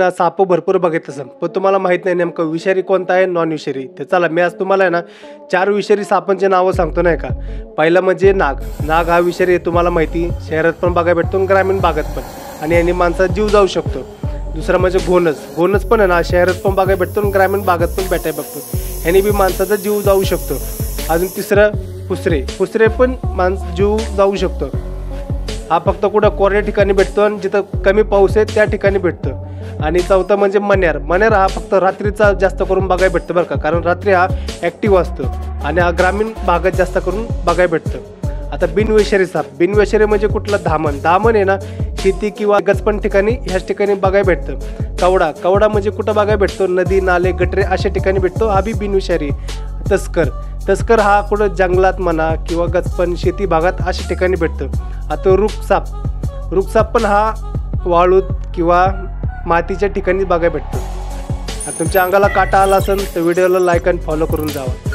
साप भरपूर बघितलं असेल, पण तुम्हाला माहित नाही नेमकं विषारी कोणता आहे, नॉन विषारी. तर चला मी आज तुम्हाला आहे ना 4 विषारी सापांची नावं सांगतो नाही का. पहिलं म्हणजे नाग. नाग हा विषारी आहे, तुम्हाला माहिती शहरात पण बघायला भेटतो आणि ग्रामीण भागात पण, आणि याने माणसाचा जीव जाऊ शकतो. दुसरा म्हणजे घोणस. घोणस पण आहे ना शहरात पण बघायला भेटतो आणि ग्रामीण भागात पण भेटायला बघतो, ह्याने बी माणसाचा जीव जाऊ शकतो. अजून तिसरं फुसरे. फुसरे पण जीव जाऊ शकतो. हा फक्त कुठं कोरड्या ठिकाणी भेटतो आणि जिथं कमी पाऊस आहे त्या ठिकाणी भेटतो. आणि चौथा म्हणजे मण्यार. मण्यार हा फक्त रात्रीचा जास्त करून बघायला भेटतो बरं का, कारण रात्री हा ॲक्टिव्ह असतो आणि हा ग्रामीण भागात जास्त करून बघायला भेटतं. आता बिनविषारी साप. बिनविषारी म्हणजे कुठला, धामण. धामण आहे ना शेती किंवा गचपण ठिकाणी ह्याच ठिकाणी बघायला भेटतं. कवडा. कवडा म्हणजे कुठं बघायला भेटतो, नदी नाले गटरे अशा ठिकाणी भेटतो, हा बी बिनविषारी. तस्कर. तस्कर हा कुठं जंगलात म्हणा किंवा गचपण शेती भागात अशा ठिकाणी भेटतं. आता रुखसाप. रुखसाप पण हा वाळूत किंवा मातीच्या ठिकाणी बघायला भेटतो. तुमच्या अंगाला काटा आला असेल तर व्हिडिओला लाईक आणि फॉलो करून जावा.